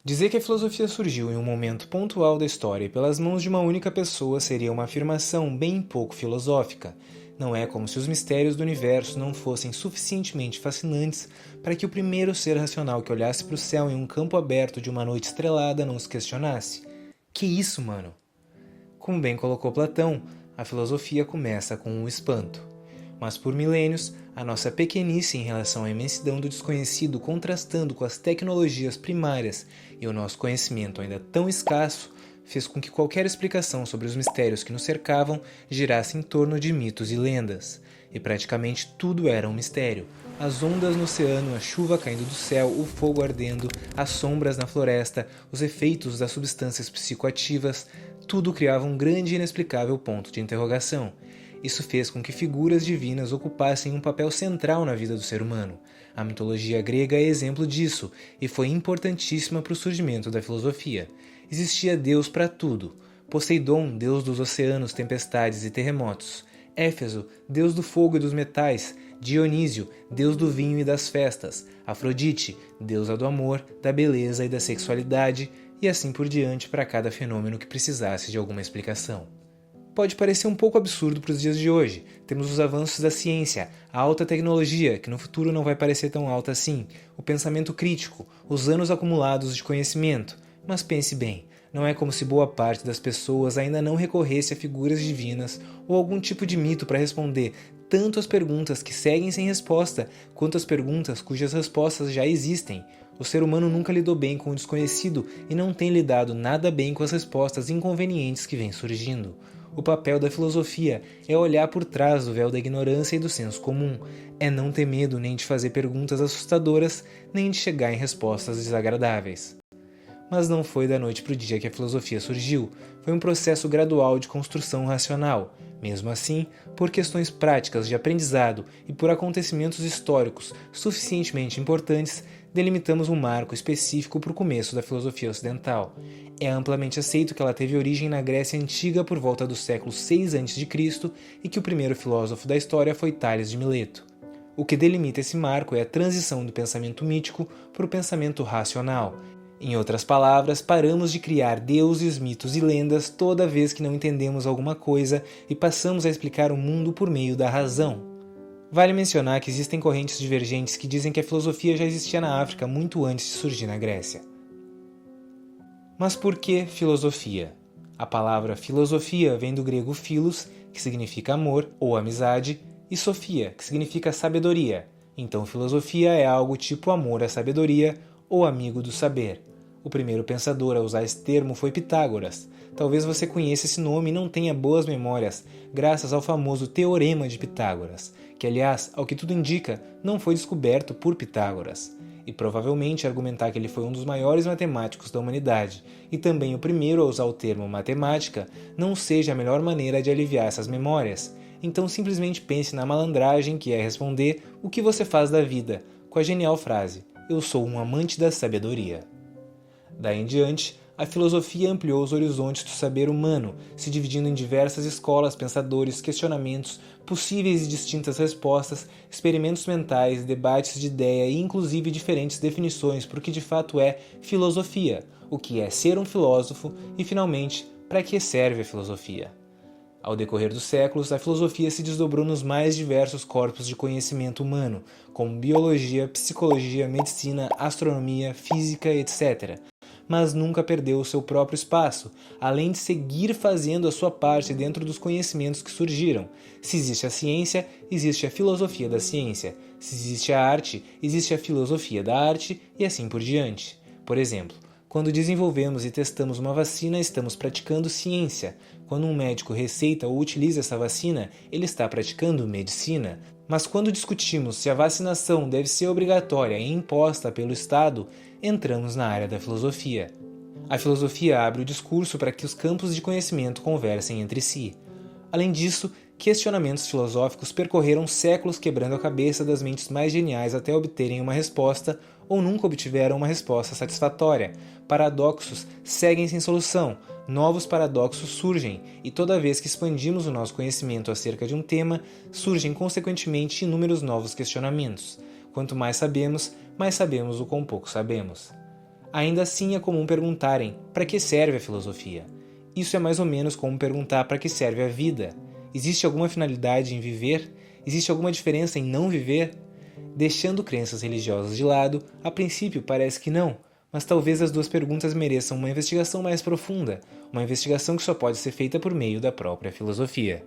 Dizer que a filosofia surgiu em um momento pontual da história e pelas mãos de uma única pessoa seria uma afirmação bem pouco filosófica. Não é como se os mistérios do universo não fossem suficientemente fascinantes para que o primeiro ser racional que olhasse para o céu em um campo aberto de uma noite estrelada não se questionasse. Que isso, mano? Como bem colocou Platão, a filosofia começa com o espanto. Mas por milênios, a nossa pequenice em relação à imensidão do desconhecido contrastando com as tecnologias primárias e o nosso conhecimento ainda tão escasso, fez com que qualquer explicação sobre os mistérios que nos cercavam girasse em torno de mitos e lendas. E praticamente tudo era um mistério. As ondas no oceano, a chuva caindo do céu, o fogo ardendo, as sombras na floresta, os efeitos das substâncias psicoativas, tudo criava um grande e inexplicável ponto de interrogação. Isso fez com que figuras divinas ocupassem um papel central na vida do ser humano. A mitologia grega é exemplo disso e foi importantíssima para o surgimento da filosofia. Existia Deus para tudo. Poseidon, deus dos oceanos, tempestades e terremotos. Éfeso, deus do fogo e dos metais. Dionísio, deus do vinho e das festas. Afrodite, deusa do amor, da beleza e da sexualidade, e assim por diante para cada fenômeno que precisasse de alguma explicação. Pode parecer um pouco absurdo para os dias de hoje. Temos os avanços da ciência, a alta tecnologia, que no futuro não vai parecer tão alta assim, o pensamento crítico, os anos acumulados de conhecimento. Mas pense bem, não é como se boa parte das pessoas ainda não recorresse a figuras divinas ou algum tipo de mito para responder tanto as perguntas que seguem sem resposta, quanto as perguntas cujas respostas já existem. O ser humano nunca lidou bem com o desconhecido e não tem lidado nada bem com as respostas inconvenientes que vêm surgindo. O papel da filosofia é olhar por trás do véu da ignorância e do senso comum, é não ter medo nem de fazer perguntas assustadoras, nem de chegar em respostas desagradáveis. Mas não foi da noite para o dia que a filosofia surgiu, foi um processo gradual de construção racional. Mesmo assim, por questões práticas de aprendizado e por acontecimentos históricos suficientemente importantes, delimitamos um marco específico para o começo da filosofia ocidental. É amplamente aceito que ela teve origem na Grécia Antiga por volta do século 6 a.C. e que o primeiro filósofo da história foi Tales de Mileto. O que delimita esse marco é a transição do pensamento mítico para o pensamento racional. Em outras palavras, paramos de criar deuses, mitos e lendas toda vez que não entendemos alguma coisa e passamos a explicar o mundo por meio da razão. Vale mencionar que existem correntes divergentes que dizem que a filosofia já existia na África muito antes de surgir na Grécia. Mas por que filosofia? A palavra filosofia vem do grego philos, que significa amor ou amizade, e sofia, que significa sabedoria. Então filosofia é algo tipo amor à sabedoria ou amigo do saber. O primeiro pensador a usar esse termo foi Pitágoras. Talvez você conheça esse nome e não tenha boas memórias, graças ao famoso Teorema de Pitágoras, que aliás, ao que tudo indica, não foi descoberto por Pitágoras. E provavelmente argumentar que ele foi um dos maiores matemáticos da humanidade e também o primeiro a usar o termo matemática não seja a melhor maneira de aliviar essas memórias. Então simplesmente pense na malandragem que é responder o que você faz da vida, com a genial frase: eu sou um amante da sabedoria. Daí em diante, a filosofia ampliou os horizontes do saber humano, se dividindo em diversas escolas, pensadores, questionamentos, possíveis e distintas respostas, experimentos mentais, debates de ideia e inclusive diferentes definições para o que de fato é filosofia, o que é ser um filósofo e, finalmente, para que serve a filosofia. Ao decorrer dos séculos, a filosofia se desdobrou nos mais diversos corpos de conhecimento humano, como biologia, psicologia, medicina, astronomia, física, etc., mas nunca perdeu o seu próprio espaço, além de seguir fazendo a sua parte dentro dos conhecimentos que surgiram. Se existe a ciência, existe a filosofia da ciência. Se existe a arte, existe a filosofia da arte e assim por diante. Por exemplo, quando desenvolvemos e testamos uma vacina, estamos praticando ciência. Quando um médico receita ou utiliza essa vacina, ele está praticando medicina. Mas quando discutimos se a vacinação deve ser obrigatória e imposta pelo Estado, entramos na área da filosofia. A filosofia abre o discurso para que os campos de conhecimento conversem entre si. Além disso, questionamentos filosóficos percorreram séculos quebrando a cabeça das mentes mais geniais até obterem uma resposta ou nunca obtiveram uma resposta satisfatória. Paradoxos seguem sem solução, novos paradoxos surgem, e toda vez que expandimos o nosso conhecimento acerca de um tema, surgem consequentemente inúmeros novos questionamentos. Quanto mais sabemos o quão pouco sabemos. Ainda assim é comum perguntarem: para que serve a filosofia? Isso é mais ou menos como perguntar para que serve a vida. Existe alguma finalidade em viver? Existe alguma diferença em não viver? Deixando crenças religiosas de lado, a princípio parece que não, mas talvez as duas perguntas mereçam uma investigação mais profunda, uma investigação que só pode ser feita por meio da própria filosofia.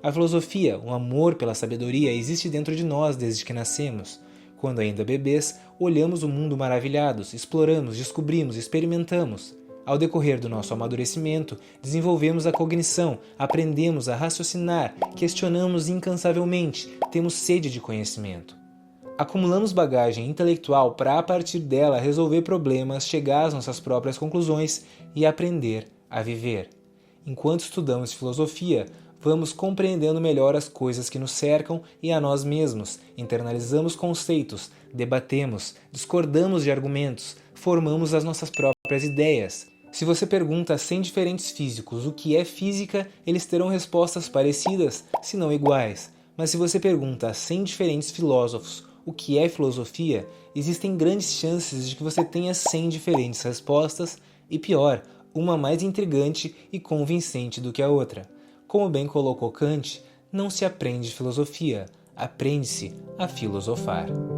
A filosofia, o amor pela sabedoria, existe dentro de nós desde que nascemos. Quando ainda bebês, olhamos o mundo maravilhados, exploramos, descobrimos, experimentamos. Ao decorrer do nosso amadurecimento, desenvolvemos a cognição, aprendemos a raciocinar, questionamos incansavelmente, temos sede de conhecimento. Acumulamos bagagem intelectual para, a partir dela, resolver problemas, chegar às nossas próprias conclusões e aprender a viver. Enquanto estudamos filosofia, vamos compreendendo melhor as coisas que nos cercam e a nós mesmos, internalizamos conceitos, debatemos, discordamos de argumentos, formamos as nossas próprias ideias. Se você pergunta a 100 diferentes físicos o que é física, eles terão respostas parecidas, se não iguais. Mas se você pergunta a 100 diferentes filósofos o que é filosofia, existem grandes chances de que você tenha 100 diferentes respostas e, pior, uma mais intrigante e convincente do que a outra. Como bem colocou Kant, não se aprende filosofia, aprende-se a filosofar.